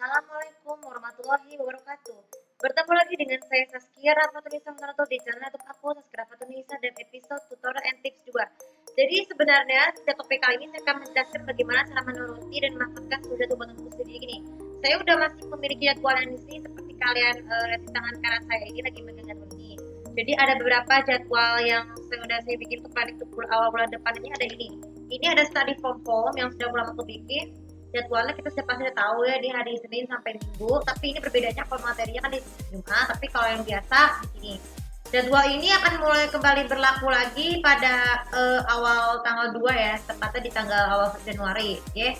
Assalamualaikum warahmatullahi wabarakatuh. Bertemu lagi dengan saya Saskia Rafatunisa Monarto di channel YouTube aku Saskia Rafatunisa dan episode tutorial and tips juga. Jadi sebenarnya setiap topik kali ini saya akan menjelaskan bagaimana cara menuruti dan memanfaatkan sudah tubuh tubuh sendiri gini. Saya udah masih memiliki jadwal yang ini seperti kalian lihat di tangan kanan saya ini lagi megang jadwal ini. Jadi ada beberapa jadwal yang saya bikin untuk planning untuk awal bulan depan ini ada ini. Ini ada study form yang sudah lama aku bikin. Jadwalnya kita pasti udah tahu ya di hari Senin sampai Minggu, tapi ini perbedaannya kalau materinya kan di Jumat, tapi kalau yang biasa di sini. Jadwal ini akan mulai kembali berlaku lagi pada awal tanggal 2 ya, tepatnya di tanggal awal Januari, ya.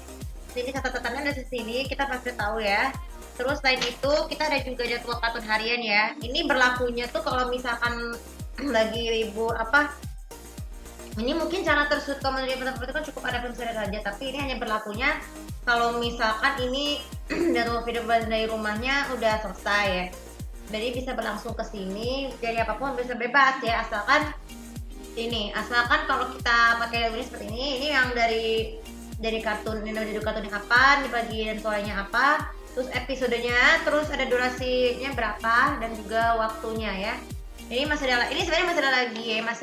Jadi catatannya ada di sini, kita pasti tahu ya. Terus selain itu kita ada juga jadwal kartun harian ya. Ini berlakunya tuh kalau misalkan lagi libur apa, ini mungkin cara tersuka menerima teman itu kan cukup ada pembicaraan saja, tapi ini hanya berlakunya kalau misalkan ini jadwal video dari rumahnya udah selesai ya. Jadi bisa berlangsung ke sini, jadi apapun bisa bebas ya, asalkan kalau kita pakai ini seperti ini yang dari kartun ini dari kartun yang apa, di bagian soalnya apa, terus episodenya, terus ada durasinya berapa dan juga waktunya ya. Ini sebenarnya masih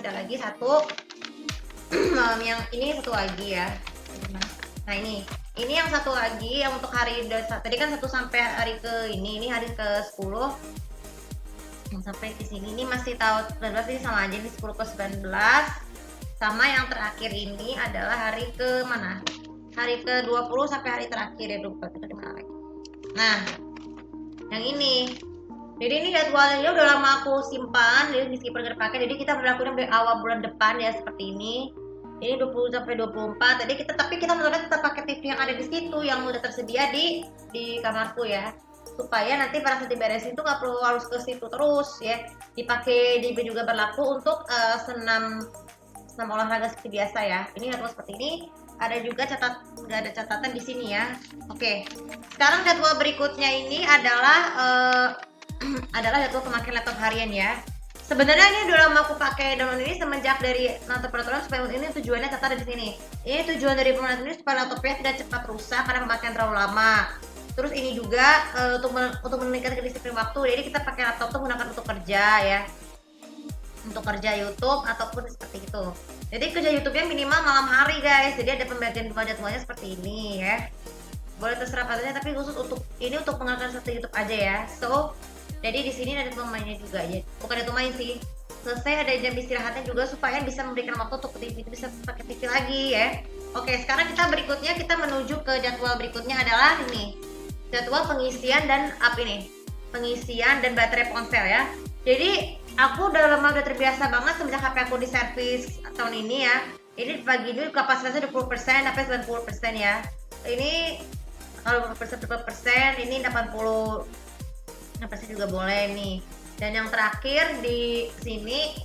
ada lagi satu yang ini satu lagi ya. Nah ini yang satu lagi yang untuk hari tadi kan 1 sampai hari ini hari ke 10 yang sampai di sini ini masih tahun 19 ini sama aja, ini 10 ke 19 sama yang terakhir ini adalah hari ke mana? Hari ke 20 sampai hari terakhir ya, lupa kita di mana lagi. Nah, yang ini. Jadi ini jadwalnya udah lama aku simpan, jadi meskipun nggak pakai, jadi kita berlakunya dari awal bulan depan ya seperti ini. Ini 20 sampai 24. Jadi tapi kita menurutnya tetap pakai TV yang ada di situ yang udah tersedia di kamarku ya. Supaya nanti pada saat diberesin itu nggak perlu harus ke situ terus ya. Dipakai juga berlaku untuk senam olahraga seperti biasa ya. Ini jadwal seperti ini. Ada juga nggak ada catatan di sini ya. Oke. Sekarang jadwal berikutnya ini adalah jadwal pemakaian laptop harian ya. Sebenarnya ini udah lama aku pakai download ini semenjak dari nonton peraturan, supaya ini tujuannya tertera di sini. Ini tujuan dari penggunaan ini supaya laptopnya tidak cepat rusak karena pemakaian terlalu lama. Terus ini juga untuk meningkatkan disiplin waktu. Jadi kita pakai laptop tuh menggunakan untuk kerja ya, untuk kerja YouTube ataupun seperti itu. Jadi kerja YouTube-nya minimal malam hari guys. Jadi ada pembagian jadwalnya seperti ini ya. Boleh terserah pasalnya, tapi khusus untuk penggunaan satu YouTube aja ya. Jadi di sini ada pemainnya juga ya, bukan ada pemain sih. Selesai ada jam istirahatnya juga supaya bisa memberikan waktu untuk TV, bisa pakai TV lagi ya. Oke, sekarang kita menuju ke jadwal berikutnya adalah ini. Jadwal pengisian dan pengisian dan baterai ponsel ya. Jadi aku udah terbiasa banget semenjak HP aku di servis tahun ini ya. Ini pagi dulu kapasitasnya 20% sampai 90% ya. Ini kalau 20% ini 80 pasti juga boleh nih. Dan yang terakhir di sini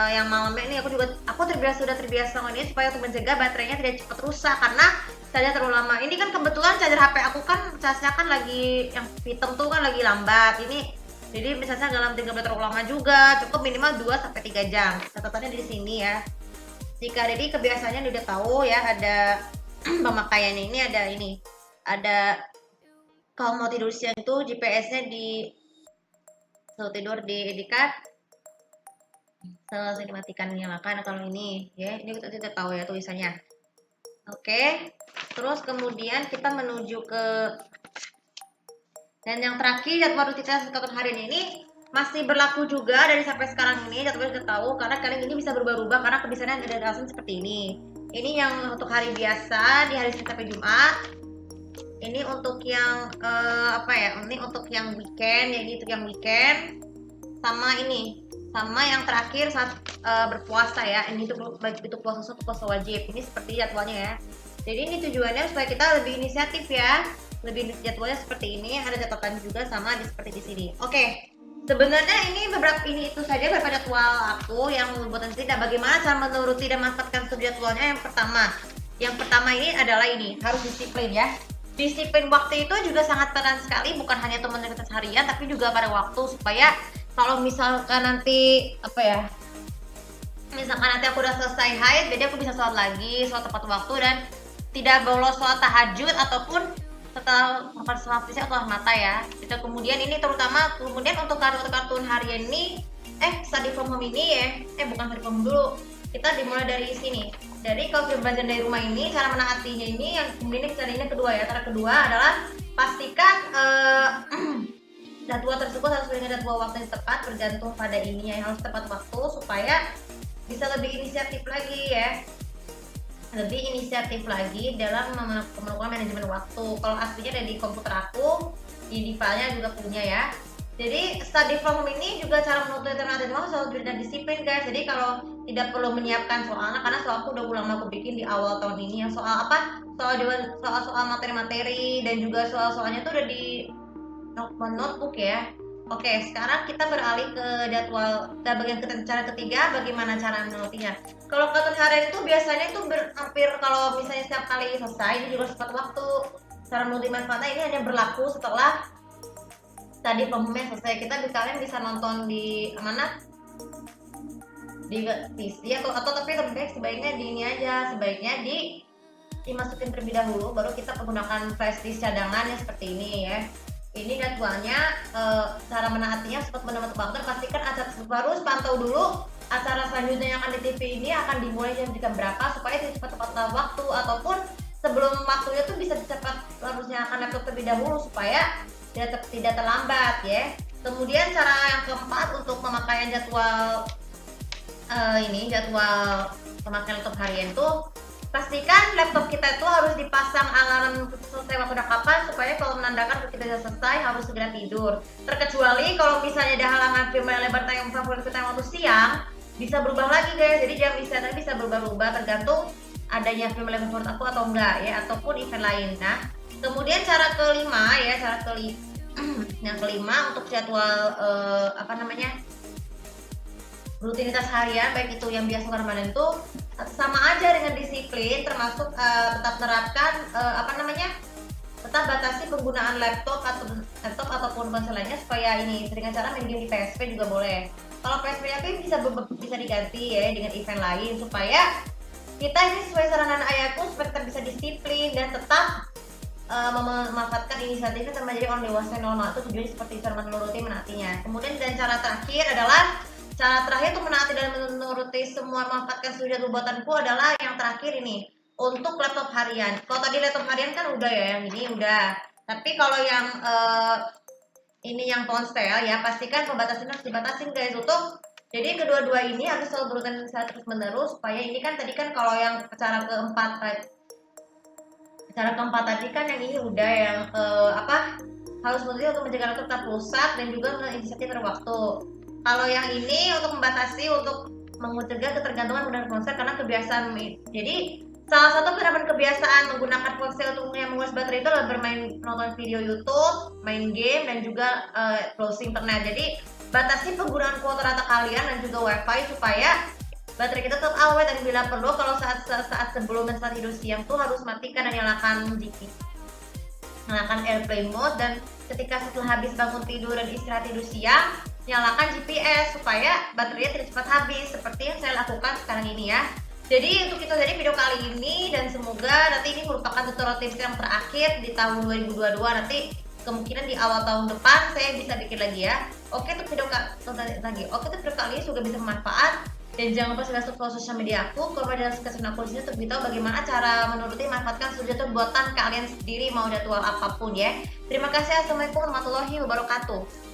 yang malamnya ini aku sudah terbiasa ini supaya untuk mencegah baterainya tidak cepat rusak karena charger terlalu lama. Ini kan kebetulan charger HP aku kan casnya kan lagi yang hitam tuh kan lagi lambat ini. Jadi misalnya nggak terlalu lama juga, cukup minimal 2 sampai 3 jam. Catatannya di sini ya. Jika jadi kebiasaannya udah tahu ya, ada pemakaiannya ini ada kalau mau tidur siang itu GPS-nya tidur diikat, selesai dimatikan nyalakan. Kalau ini ya, ini kita tahu ya tulisannya. Oke, terus kemudian kita menuju ke dan yang terakhir jadwal rutinitas kartun harian ini masih berlaku juga dari sampai sekarang ini. Jadwalnya kita tahu karena kalian ini bisa berubah-ubah karena kebiasaan ada alasan seperti ini. Ini yang untuk hari biasa di hari Senin sampai Jumat. Ini untuk yang ini untuk yang weekend ya, gitu yang weekend. Sama yang terakhir saat berpuasa ya. Ini itu puasa wajib. Ini seperti jadwalnya ya. Jadi ini tujuannya supaya kita lebih inisiatif ya. Lebih jadwalnya seperti ini, ada catatan juga sama seperti di sini. Oke. Sebenarnya itu saja beberapa jadwal aku yang membuat nanti. Dan bagaimana cara menuruti dan memanfaatkan jadwalnya? Yang pertama ini adalah harus disiplin ya. Disiplin waktu itu juga sangat penting sekali, bukan hanya untuk rutinitas harian tapi juga pada waktu, supaya kalau misalkan nanti aku udah selesai haid, jadi aku bisa sholat lagi, sholat tepat waktu dan tidak bolos sholat tahajud ataupun setelah setelah setelah mata ya. Itu kemudian ini terutama kemudian untuk kartun harian ini study from home ini ya. Bukan study from home dulu. Kita dimulai dari sini. Dari kalau kita belajar dari rumah ini, cara menaatinya ini yang kemudian caranya kedua ya. Cara kedua adalah pastikan jadwal tersebut harus dengan jadwal waktu yang tepat bergantung pada ininya yang harus tepat waktu supaya bisa lebih inisiatif lagi ya. Lebih inisiatif lagi dalam melakukan manajemen waktu. Kalau aslinya ada di komputer aku, di filenya juga punya ya. Jadi study from home ini juga cara menuntut alternatif waktu selalu berdasarkan disiplin guys. Jadi kalau tidak perlu menyiapkan soalnya, karena soal aku udah lama aku bikin di awal tahun ini yang soal apa? Soal materi-materi dan juga soal-soalnya tuh udah di notebook ya. Oke, sekarang kita beralih ke jadwal bagian cara ketiga, bagaimana cara menelitinya. Kalau kartun harian itu biasanya itu hampir kalau misalnya setiap kali selesai, ini juga sempat waktu. Cara meneliti manfaatnya ini hanya berlaku setelah tadi pembunuhnya selesai. Kalian bisa nonton di mana? Di PC atau tapi lebih baik sebaiknya di ini aja, sebaiknya dimasukin terlebih dahulu, baru kita menggunakan flash disk cadangan yang seperti ini ya. Ini jadwalnya, cara menaatinya sempat mendapat waktu, pastikan acara baru pantau dulu acara selanjutnya yang akan di TV ini akan dimulai jam berapa supaya cepat waktu ataupun sebelum waktunya tuh bisa cepat harusnya akan laptop terlebih dahulu supaya tidak terlambat ya. Kemudian cara yang keempat untuk pemakaian jadwal jadwal pemakaian laptop harian tuh pastikan laptop kita itu harus dipasang alarm selesai waktu kapan supaya kalau menandakan kita sudah selesai harus segera tidur. Terkecuali kalau misalnya ada halangan film lebar tayang favorit kita waktu siang, bisa berubah lagi guys. Jadi jam istirahat bisa berubah-ubah tergantung adanya film lebar favorit aku atau enggak ya, ataupun event lain. Nah, kemudian cara kelima ya, yang kelima untuk jadwal rutinitas harian baik itu yang biasa Ramadan itu sama aja dengan disiplin, termasuk tetap menerapkan tetap batasi penggunaan laptop ataupun ponsel lainnya supaya ini dengan cara main game di PSP juga boleh. Kalau PSP tapi bisa diganti ya dengan event lain supaya kita ini sesuai saran ayahku supaya tetap bisa disiplin dan tetap memanfaatkan inisiatifnya sama jadi orang dewasa normal itu tujuannya seperti cara menaatinya. Kemudian dan cara terakhir untuk menaati dan menuruti semua memanfaatkan seluruh jadwal buatanku adalah yang terakhir ini untuk laptop harian. Kalau tadi laptop harian kan udah ya, yang ini udah. Tapi kalau yang ini yang ponsel ya pastikan pembatasan harus dibatasin guys untuk jadi kedua-dua ini harus selalu berurutan terus menerus supaya ini kan tadi kan kalau yang cara keempat tadi kan yang ini udah yang harus berusaha untuk mencegah laptop tetap rusak dan juga menginisiatif berwaktu. Kalau yang ini untuk membatasi untuk mencegah ketergantungan menggunakan ponsel karena kebiasaan. Jadi salah satu penerapan kebiasaan menggunakan ponsel untuk yang menguras baterai itu adalah nonton video YouTube, main game dan juga browsing internet. Jadi batasi penggunaan kuota data kalian dan juga wifi supaya baterai kita tetap awet dan bila perlu kalau saat sebelum dan saat tidur siang tuh harus matikan dan nyalakan airplane mode, dan ketika setelah habis bangun tidur dan istirahat tidur siang nyalakan GPS supaya baterainya tidak cepat habis seperti yang saya lakukan sekarang ini ya. Jadi untuk itu tadi video kali ini dan semoga nanti ini merupakan tutorial tips yang terakhir di tahun 2022. Nanti kemungkinan di awal tahun depan saya bisa bikin lagi ya. Oke untuk video kali ini juga bisa bermanfaat. Dan jangan lupa subscribe follow sosial media aku. Kalau ada kesempatan aku di sini untuk tahu bagaimana cara menuruti manfaatkan seluruh jadwal buatan kalian sendiri mau jadwal apapun ya. Terima kasih. Assalamualaikum warahmatullahi wabarakatuh.